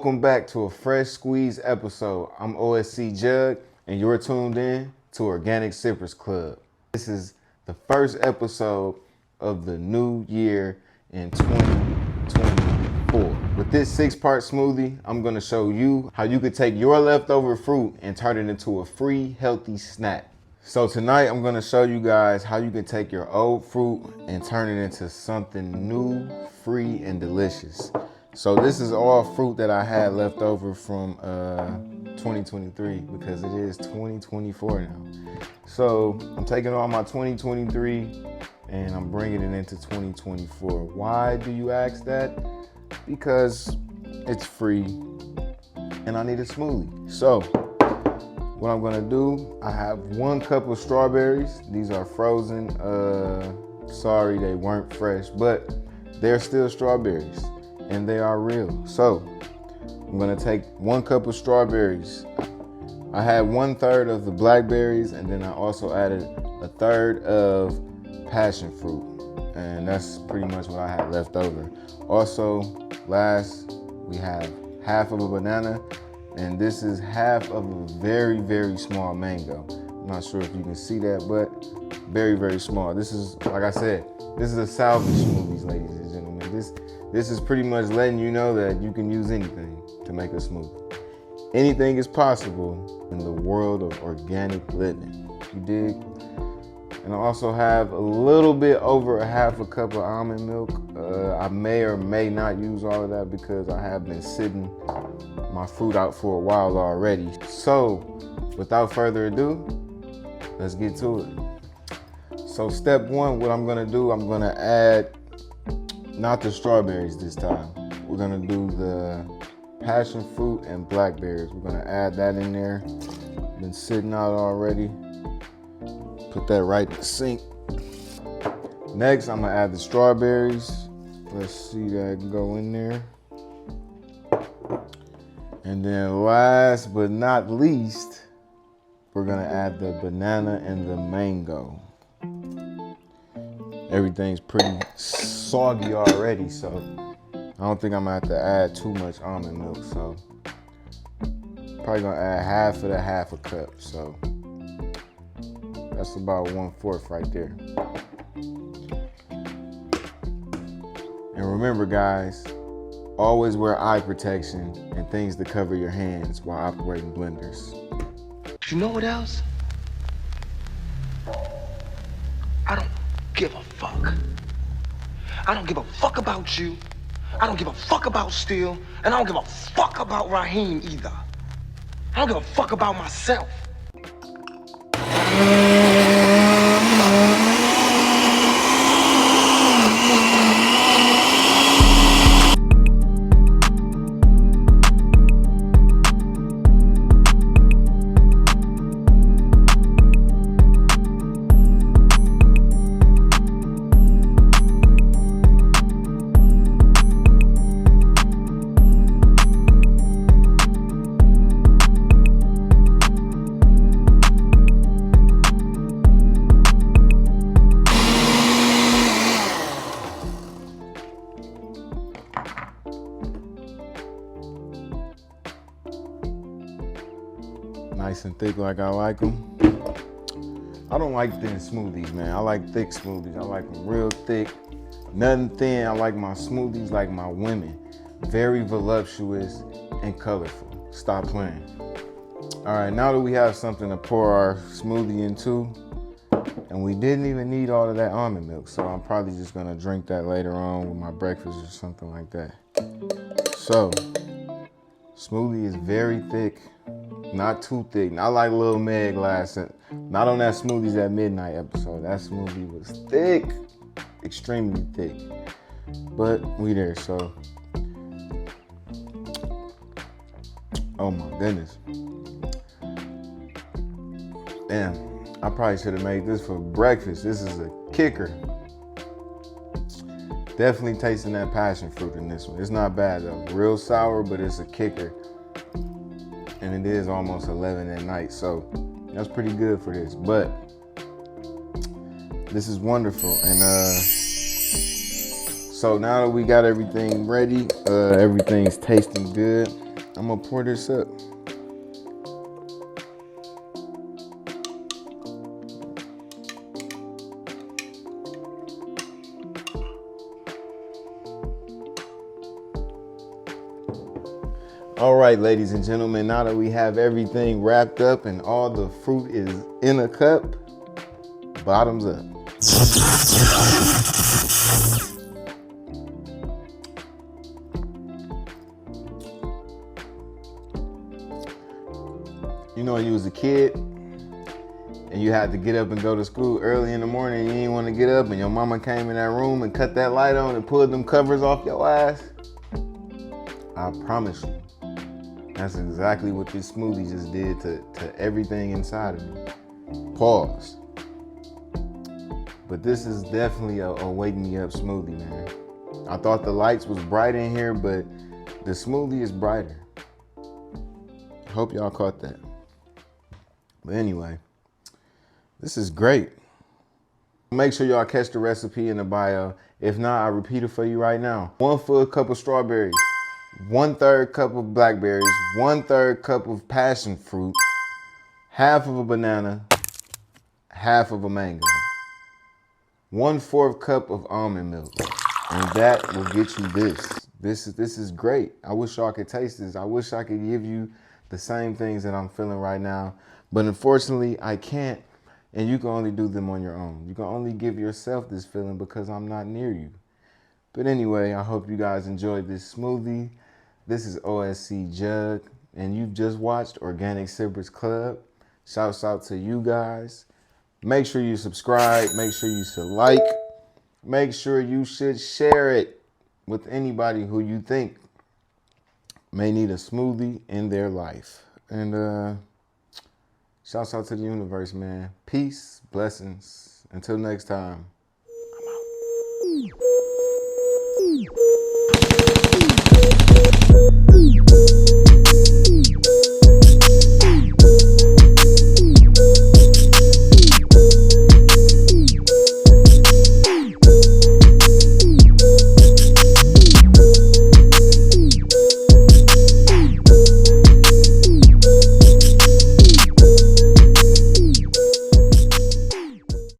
Welcome back to a fresh squeeze episode. I'm OSC Jug, and you're tuned in to Organic Sipperz Club. This is the first episode of the new year in 2024. With this 6-part smoothie, I'm gonna show you how you could take your leftover fruit and turn it into a free, healthy snack. So tonight, I'm gonna show you guys how you can take your old fruit and turn it into something new, free, and delicious. So this is all fruit that I had left over from 2023 because it is 2024 now. So I'm taking all my 2023 and I'm bringing it into 2024. Why do you ask that? Because it's free and I need a smoothie. So what I'm gonna do, I have 1 cup of strawberries. These are frozen. Sorry, they weren't fresh, but they're still strawberries. And they are real. So I'm gonna take 1 cup of strawberries. I had 1/3 of the blackberries, and then I also added 1/3 of passion fruit. And that's pretty much what I had left over. Also, last, we have half of a banana, and this is half of a very, very small mango. I'm not sure if you can see that, but very, very small. This is, like I said, this is a salvage smoothies, ladies and gentlemen. This is pretty much letting you know that you can use anything to make a smoothie. Anything is possible in the world of organic living. You dig? And I also have a little bit over a half a cup of almond milk. I may or may not use all of that because I have been sitting my fruit out for a while already. So without further ado, let's get to it. So step 1, what I'm gonna do, I'm gonna add not the strawberries this time. We're gonna do the passion fruit and blackberries. We're gonna add that in there. Been sitting out already. Put that right in the sink. Next, I'm gonna add the strawberries. Let's see that go in there. And then last but not least, we're gonna add the banana and the mango. Everything's pretty soggy already, so I don't think I'm gonna have to add too much almond milk. So probably gonna add half of half a cup. So that's about 1/4 right there. And remember, guys, always wear eye protection and things to cover your hands while operating blenders. You know what else? I don't give a fuck. I don't give a fuck about you. I don't give a fuck about Steele. And I don't give a fuck about Raheem either. I don't give a fuck about myself. Nice and thick like I like them. I don't like thin smoothies, man. I like thick smoothies. I like them real thick, nothing thin. I like my smoothies like my women. Very voluptuous and colorful. Stop playing. All right, now that we have something to pour our smoothie into, and we didn't even need all of that almond milk, so I'm probably just gonna drink that later on with my breakfast or something like that. So, smoothie is very thick. Not too thick. Not like Lil Meg last. Not on that Smoothies at Midnight episode. That smoothie was thick. Extremely thick. But we there, so. Oh my goodness. Damn. I probably should have made this for breakfast. This is a kicker. Definitely tasting that passion fruit in this one. It's not bad though. Real sour, but it's a kicker. And it is almost 11 at night, so that's pretty good for this. But this is wonderful. And so now that we got everything ready, everything's tasting good. I'm gonna pour this up. All right, ladies and gentlemen, now that we have everything wrapped up and all the fruit is in a cup, bottoms up. You know, when you was a kid and you had to get up and go to school early in the morning, you didn't want to get up, and your mama came in that room and cut that light on and pulled them covers off your ass? I promise you, that's exactly what this smoothie just did to everything inside of me. Pause. But this is definitely a wake me up smoothie, man. I thought the lights was bright in here, but the smoothie is brighter. Hope y'all caught that. But anyway, this is great. Make sure y'all catch the recipe in the bio. If not, I'll repeat it for you right now. 1 full cup of strawberries, 1/3 cup of blackberries, 1/3 cup of passion fruit, half of a banana, half of a mango, 1/4 cup of almond milk, and that will get you this. This is great. I wish y'all could taste this. I wish I could give you the same things that I'm feeling right now, but unfortunately I can't, and you can only do them on your own. You can only give yourself this feeling because I'm not near you. But anyway, I hope you guys enjoyed this smoothie. This is OSC Jug, and you've just watched Organic Sipperz Club. Shouts out to you guys. Make sure you subscribe. Make sure you should like. Make sure you should share it with anybody who you think may need a smoothie in their life. And shouts out to the universe, man. Peace, blessings. Until next time.